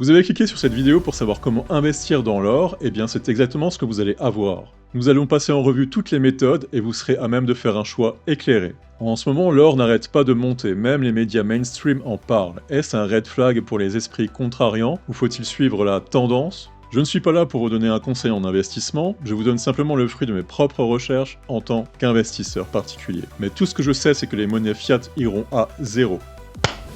Vous avez cliqué sur cette vidéo pour savoir comment investir dans l'or, et bien c'est exactement ce que vous allez avoir. Nous allons passer en revue toutes les méthodes et vous serez à même de faire un choix éclairé. En ce moment, l'or n'arrête pas de monter, même les médias mainstream en parlent. Est-ce un red flag pour les esprits contrariants ou faut-il suivre la tendance ? Je ne suis pas là pour vous donner un conseil en investissement, je vous donne simplement le fruit de mes propres recherches en tant qu'investisseur particulier. Mais tout ce que je sais, c'est que les monnaies fiat iront à zéro.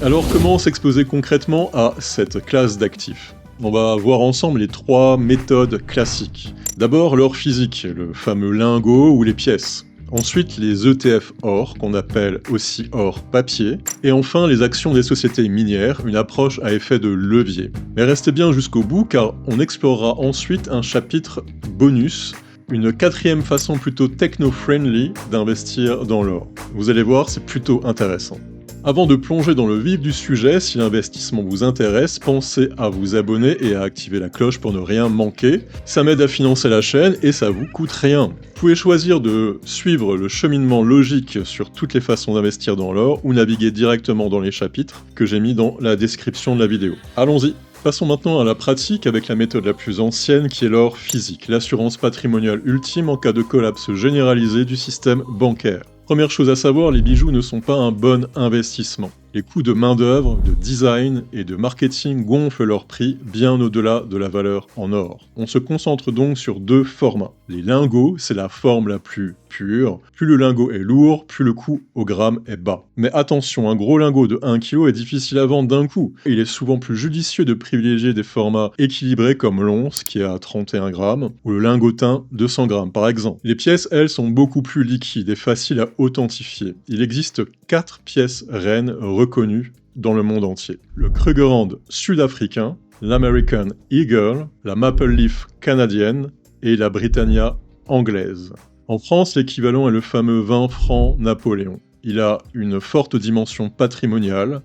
Alors comment s'exposer concrètement à cette classe d'actifs ? On va voir ensemble les trois méthodes classiques. D'abord l'or physique, le fameux lingot ou les pièces. Ensuite les ETF or, qu'on appelle aussi or papier. Et enfin les actions des sociétés minières, une approche à effet de levier. Mais restez bien jusqu'au bout car on explorera ensuite un chapitre bonus, une quatrième façon plutôt techno-friendly d'investir dans l'or. Vous allez voir, c'est plutôt intéressant. Avant de plonger dans le vif du sujet, si l'investissement vous intéresse, pensez à vous abonner et à activer la cloche pour ne rien manquer. Ça m'aide à financer la chaîne et ça vous coûte rien. Vous pouvez choisir de suivre le cheminement logique sur toutes les façons d'investir dans l'or ou naviguer directement dans les chapitres que j'ai mis dans la description de la vidéo. Allons-y. Passons maintenant à la pratique avec la méthode la plus ancienne qui est l'or physique, l'assurance patrimoniale ultime en cas de collapse généralisé du système bancaire. Première chose à savoir, les bijoux ne sont pas un bon investissement. Les coûts de main-d'œuvre, de design et de marketing gonflent leur prix bien au-delà de la valeur en or. On se concentre donc sur deux formats. Les lingots, c'est la forme la plus pure. Plus le lingot est lourd, plus le coût au gramme est bas. Mais attention, un gros lingot de 1 kg est difficile à vendre d'un coup. Et il est souvent plus judicieux de privilégier des formats équilibrés comme l'once, qui est à 31 grammes, ou le lingotin, 200 grammes par exemple. Les pièces, elles, sont beaucoup plus liquides et faciles à authentifier. Il existe 4 pièces reines reconnues dans le monde entier. Le Krugerrand sud-africain, l'American Eagle, la Maple Leaf canadienne et la Britannia anglaise. En France, l'équivalent est le fameux 20 francs Napoléon. Il a une forte dimension patrimoniale,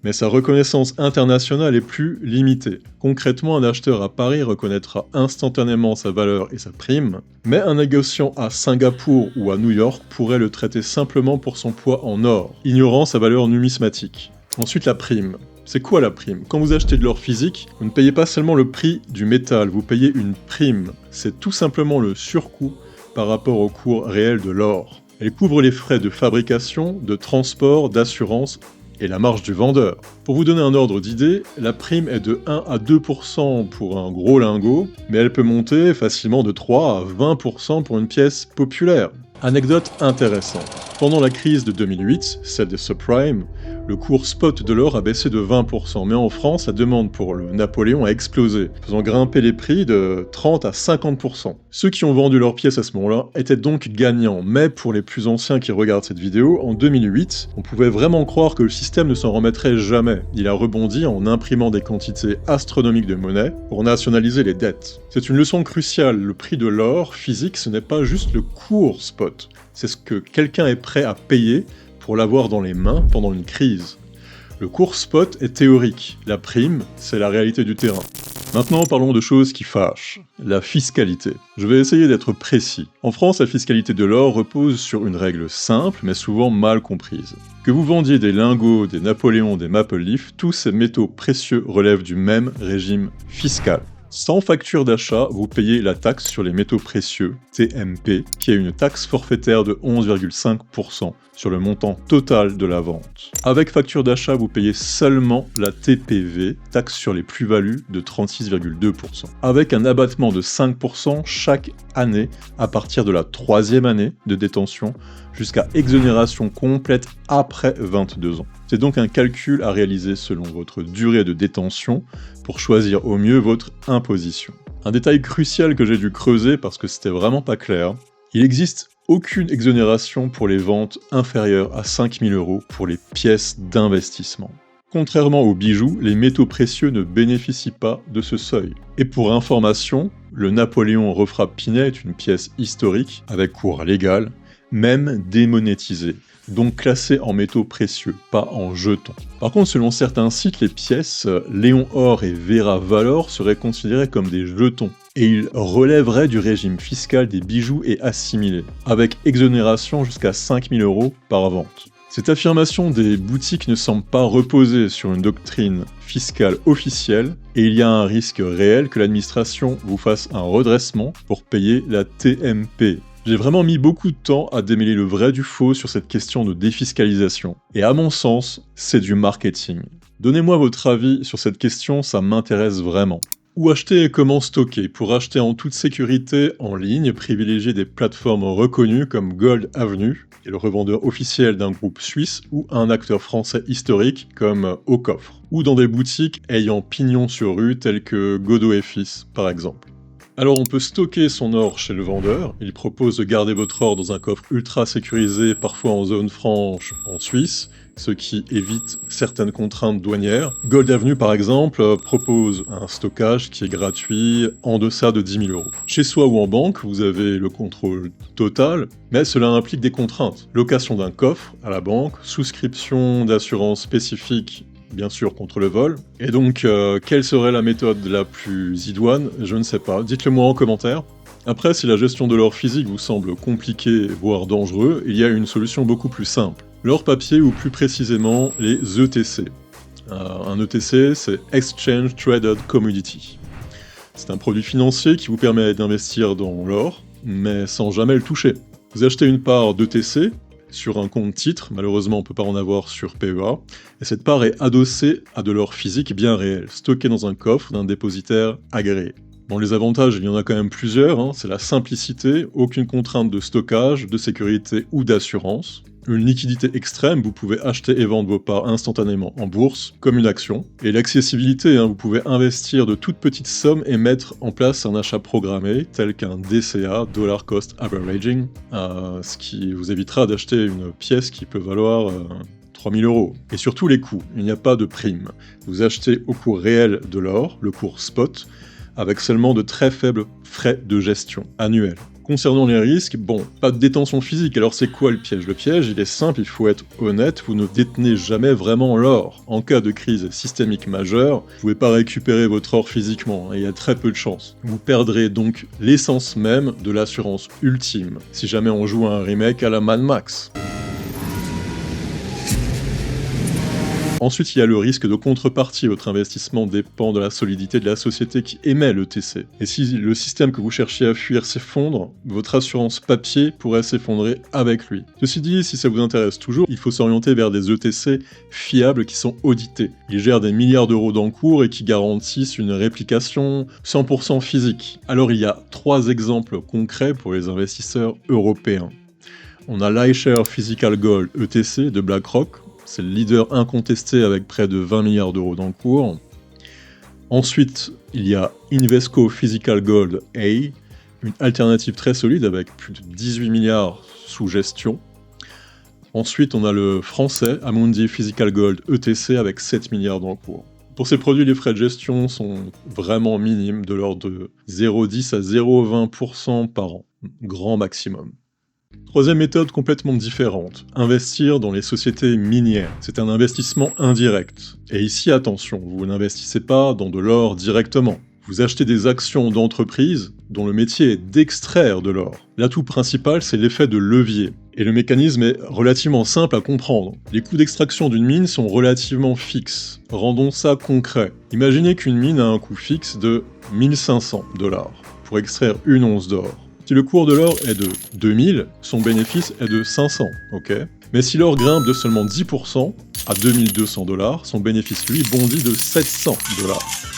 mais sa reconnaissance internationale est plus limitée. Concrètement, un acheteur à Paris reconnaîtra instantanément sa valeur et sa prime, mais un négociant à Singapour ou à New York pourrait le traiter simplement pour son poids en or, ignorant sa valeur numismatique. Ensuite, la prime. C'est quoi la prime ? Quand vous achetez de l'or physique, vous ne payez pas seulement le prix du métal, vous payez une prime. C'est tout simplement le surcoût par rapport au cours réel de l'or. Elle couvre les frais de fabrication, de transport, d'assurance et la marge du vendeur. Pour vous donner un ordre d'idée, la prime est de 1 à 2% pour un gros lingot, mais elle peut monter facilement de 3 à 20% pour une pièce populaire. Anecdote intéressante. Pendant la crise de 2008, celle des subprimes, le cours spot de l'or a baissé de 20%, mais en France, la demande pour le Napoléon a explosé, faisant grimper les prix de 30 à 50%. Ceux qui ont vendu leurs pièces à ce moment-là étaient donc gagnants, mais pour les plus anciens qui regardent cette vidéo, en 2008, on pouvait vraiment croire que le système ne s'en remettrait jamais. Il a rebondi en imprimant des quantités astronomiques de monnaie pour nationaliser les dettes. C'est une leçon cruciale, le prix de l'or physique, ce n'est pas juste le cours spot, c'est ce que quelqu'un est prêt à payer pour l'avoir dans les mains pendant une crise. Le cours spot est théorique, la prime, c'est la réalité du terrain. Maintenant parlons de choses qui fâchent, la fiscalité. Je vais essayer d'être précis. En France, la fiscalité de l'or repose sur une règle simple mais souvent mal comprise. Que vous vendiez des lingots, des Napoléons, des Maple Leaf, tous ces métaux précieux relèvent du même régime fiscal. Sans facture d'achat, vous payez la taxe sur les métaux précieux, TMP, qui est une taxe forfaitaire de 11,5% sur le montant total de la vente. Avec facture d'achat, vous payez seulement la TPV, taxe sur les plus-values de 36,2%. Avec un abattement de 5% chaque année à partir de la 3e année de détention jusqu'à exonération complète après 22 ans. C'est donc un calcul à réaliser selon votre durée de détention pour choisir au mieux votre imposition. Un détail crucial que j'ai dû creuser parce que c'était vraiment pas clair, il n'existe aucune exonération pour les ventes inférieures à 5 000 € pour les pièces d'investissement. Contrairement aux bijoux, les métaux précieux ne bénéficient pas de ce seuil. Et pour information, le Napoléon refrappe Pinet est une pièce historique avec cours légal, même démonétisée, donc classée en métaux précieux, pas en jetons. Par contre, selon certains sites, les pièces Léon Or et Vera Valor seraient considérées comme des jetons, et ils relèveraient du régime fiscal des bijoux et assimilés, avec exonération jusqu'à 5 000 € par vente. Cette affirmation des boutiques ne semble pas reposer sur une doctrine fiscale officielle et il y a un risque réel que l'administration vous fasse un redressement pour payer la TMP. J'ai vraiment mis beaucoup de temps à démêler le vrai du faux sur cette question de défiscalisation. Et à mon sens, c'est du marketing. Donnez-moi votre avis sur cette question, ça m'intéresse vraiment. Où acheter et comment stocker? Pour acheter en toute sécurité en ligne, privilégiez des plateformes reconnues comme Gold Avenue, qui est le revendeur officiel d'un groupe suisse, ou un acteur français historique comme Au Coffre, ou dans des boutiques ayant pignon sur rue telles que Godot et Fils, par exemple. Alors on peut stocker son or chez le vendeur, il propose de garder votre or dans un coffre ultra sécurisé, parfois en zone franche en Suisse, ce qui évite certaines contraintes douanières. Gold Avenue par exemple propose un stockage qui est gratuit en deçà de 10 000 €. Chez soi ou en banque, vous avez le contrôle total, mais cela implique des contraintes. Location d'un coffre à la banque, souscription d'assurance spécifique bien sûr contre le vol. Et donc, quelle serait la méthode la plus idoine? Je ne sais pas. Dites-le moi en commentaire. Après, si la gestion de l'or physique vous semble compliquée, voire dangereux, il y a une solution beaucoup plus simple. L'or papier ou plus précisément les ETC. Un ETC, c'est Exchange Traded Commodity. C'est un produit financier qui vous permet d'investir dans l'or, mais sans jamais le toucher. Vous achetez une part d'ETC, sur un compte titre, malheureusement on ne peut pas en avoir sur PEA, et cette part est adossée à de l'or physique bien réel, stocké dans un coffre d'un dépositaire agréé. Bon, les avantages, il y en a quand même plusieurs, c'est la simplicité, aucune contrainte de stockage, de sécurité ou d'assurance. Une liquidité extrême, vous pouvez acheter et vendre vos parts instantanément en bourse, comme une action. Et l'accessibilité, vous pouvez investir de toutes petites sommes et mettre en place un achat programmé, tel qu'un DCA, Dollar Cost Averaging, ce qui vous évitera d'acheter une pièce qui peut valoir 3 000 €. Et surtout les coûts, il n'y a pas de prime. Vous achetez au cours réel de l'or, le cours spot, avec seulement de très faibles frais de gestion annuels. Concernant les risques, bon, pas de détention physique, alors c'est quoi le piège? Le piège, il est simple, il faut être honnête, vous ne détenez jamais vraiment l'or. En cas de crise systémique majeure, vous ne pouvez pas récupérer votre or physiquement, et il y a très peu de chances. Vous perdrez donc l'essence même de l'assurance ultime, si jamais on joue à un remake à la Mad Max. Ensuite, il y a le risque de contrepartie. Votre investissement dépend de la solidité de la société qui émet l'ETC. Et si le système que vous cherchez à fuir s'effondre, votre assurance papier pourrait s'effondrer avec lui. Ceci dit, si ça vous intéresse toujours, il faut s'orienter vers des ETC fiables qui sont audités. Ils gèrent des milliards d'euros d'encours et qui garantissent une réplication 100% physique. Alors il y a 3 exemples concrets pour les investisseurs européens. On a l'iShares Physical Gold ETC de BlackRock. C'est le leader incontesté avec près de 20 milliards d'euros d'encours. Ensuite, il y a Invesco Physical Gold A, une alternative très solide avec plus de 18 milliards sous gestion. Ensuite, on a le français Amundi Physical Gold ETC avec 7 milliards d'encours. Pour ces produits, les frais de gestion sont vraiment minimes, de l'ordre de 0,10 à 0,20% par an, grand maximum. Troisième méthode complètement différente, investir dans les sociétés minières. C'est un investissement indirect. Et ici, attention, vous n'investissez pas dans de l'or directement. Vous achetez des actions d'entreprises dont le métier est d'extraire de l'or. L'atout principal, c'est l'effet de levier. Et le mécanisme est relativement simple à comprendre. Les coûts d'extraction d'une mine sont relativement fixes. Rendons ça concret. Imaginez qu'une mine a un coût fixe de 1500 $. Pour extraire une once d'or. Si le cours de l'or est de 2000, son bénéfice est de 500, ok? Mais si l'or grimpe de seulement 10% à 2200 $, son bénéfice lui bondit de 700 $.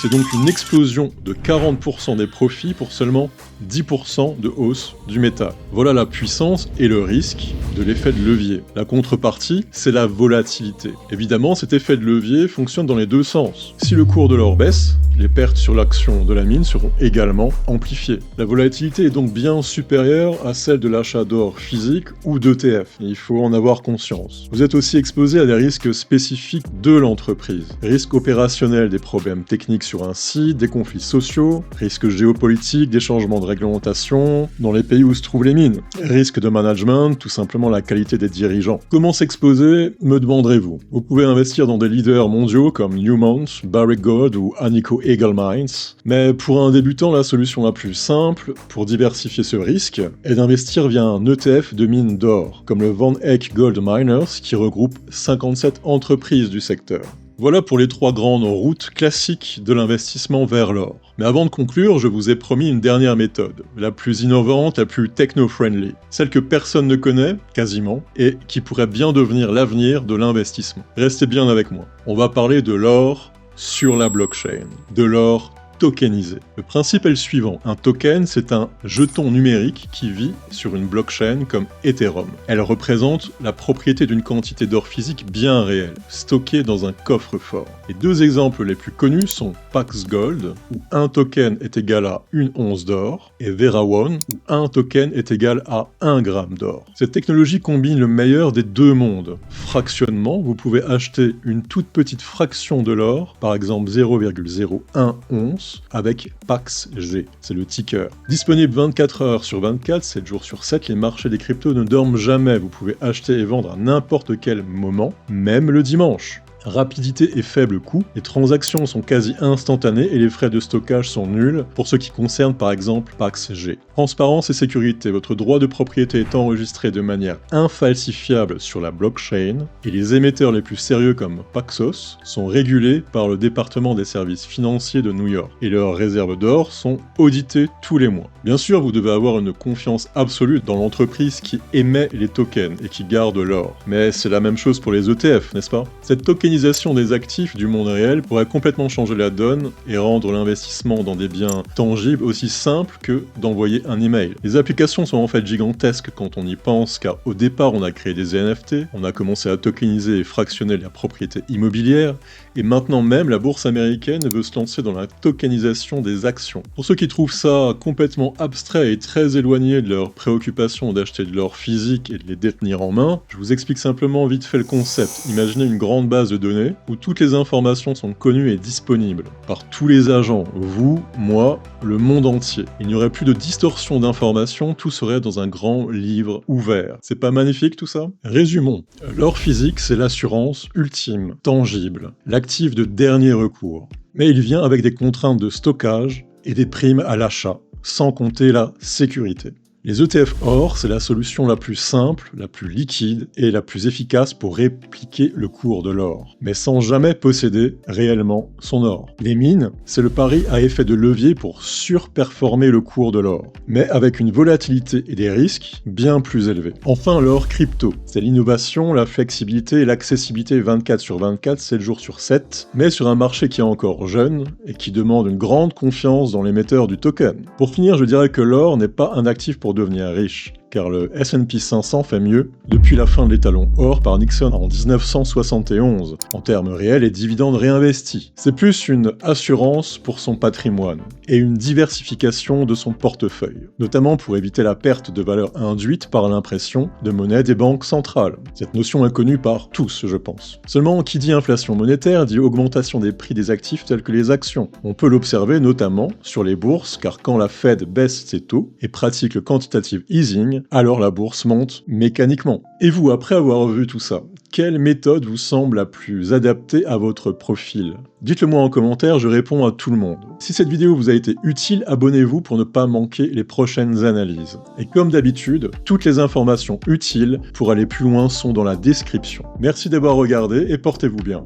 C'est donc une explosion de 40% des profits pour seulement 10% de hausse du métal. Voilà la puissance et le risque de l'effet de levier. La contrepartie, c'est la volatilité. Évidemment, cet effet de levier fonctionne dans les deux sens. Si le cours de l'or baisse, les pertes sur l'action de la mine seront également amplifiées. La volatilité est donc bien supérieure à celle de l'achat d'or physique ou d'ETF. Il faut en avoir conscience. Vous êtes aussi exposé à des risques spécifiques de l'entreprise. Risque opérationnel des problèmes techniques sur un site, des conflits sociaux, risque géopolitique, des changements de réglementation dans les pays où se trouvent les mines, risque de management, tout simplement la qualité des dirigeants. Comment s'exposer, me demanderez-vous. Vous pouvez investir dans des leaders mondiaux comme Newmont, Barrick Gold ou Agnico Eagle Mines, mais pour un débutant, la solution la plus simple pour diversifier ce risque est d'investir via un ETF de mines d'or, comme le Van Eck Gold Miners qui regroupe 57 entreprises du secteur. Voilà pour les 3 grandes routes classiques de l'investissement vers l'or. Mais avant de conclure, je vous ai promis une dernière méthode, la plus innovante, la plus techno-friendly, celle que personne ne connaît, quasiment, et qui pourrait bien devenir l'avenir de l'investissement. Restez bien avec moi. On va parler de l'or sur la blockchain, de l'or tokenisé. Le principe est le suivant. Un token, c'est un jeton numérique qui vit sur une blockchain comme Ethereum. Elle représente la propriété d'une quantité d'or physique bien réelle, stockée dans un coffre-fort. Les 2 exemples les plus connus sont Pax Gold, où un token est égal à une once d'or, et VeraOne, où un token est égal à 1 gramme d'or. Cette technologie combine le meilleur des 2 mondes. Fractionnement, vous pouvez acheter une toute petite fraction de l'or, par exemple 0,01 once, avec PAXG, c'est le ticker. Disponible 24 heures sur 24, 7 jours sur 7, les marchés des cryptos ne dorment jamais, vous pouvez acheter et vendre à n'importe quel moment, même le dimanche. Rapidité et faible coût, les transactions sont quasi instantanées et les frais de stockage sont nuls pour ce qui concerne par exemple PAXG. Transparence et sécurité, votre droit de propriété est enregistré de manière infalsifiable sur la blockchain et les émetteurs les plus sérieux comme Paxos sont régulés par le département des services financiers de New York et leurs réserves d'or sont auditées tous les mois. Bien sûr, vous devez avoir une confiance absolue dans l'entreprise qui émet les tokens et qui garde l'or. Mais c'est la même chose pour les ETF, n'est-ce pas? Cette tokenisation des actifs du monde réel pourrait complètement changer la donne et rendre l'investissement dans des biens tangibles aussi simple que d'envoyer un email. Les applications sont en fait gigantesques quand on y pense, car au départ on a créé des NFT, on a commencé à tokeniser et fractionner la propriété immobilière, et maintenant même la bourse américaine veut se lancer dans la tokenisation des actions. Pour ceux qui trouvent ça complètement abstrait et très éloigné de leur préoccupation d'acheter de l'or physique et de les détenir en main, je vous explique simplement vite fait le concept. Imaginez une grande base de données où toutes les informations sont connues et disponibles par tous les agents, vous, moi, le monde entier. Il n'y aurait plus de distorsion d'informations, tout serait dans un grand livre ouvert. C'est pas magnifique tout ça? Résumons. L'or physique, c'est l'assurance ultime, tangible, l'actif de dernier recours. Mais il vient avec des contraintes de stockage et des primes à l'achat, sans compter la sécurité. Les ETF or, c'est la solution la plus simple, la plus liquide et la plus efficace pour répliquer le cours de l'or, mais sans jamais posséder réellement son or. Les mines, c'est le pari à effet de levier pour surperformer le cours de l'or, mais avec une volatilité et des risques bien plus élevés. Enfin, l'or crypto, c'est l'innovation, la flexibilité et l'accessibilité 24 sur 24, 7 jours sur 7, mais sur un marché qui est encore jeune et qui demande une grande confiance dans l'émetteur du token. Pour finir, je dirais que l'or n'est pas un actif pour devenir riche, car le S&P 500 fait mieux depuis la fin de l'étalon or par Nixon en 1971, en termes réels et dividendes réinvestis. C'est plus une assurance pour son patrimoine et une diversification de son portefeuille, notamment pour éviter la perte de valeur induite par l'impression de monnaie des banques centrales. Cette notion est connue par tous, je pense. Seulement, qui dit inflation monétaire dit augmentation des prix des actifs tels que les actions. On peut l'observer notamment sur les bourses, car quand la Fed baisse ses taux et pratique le quantitative easing, alors la bourse monte mécaniquement. Et vous, après avoir vu tout ça, quelle méthode vous semble la plus adaptée à votre profil? Dites-le moi en commentaire, je réponds à tout le monde. Si cette vidéo vous a été utile, abonnez-vous pour ne pas manquer les prochaines analyses. Et comme d'habitude, toutes les informations utiles pour aller plus loin sont dans la description. Merci d'avoir regardé et portez-vous bien.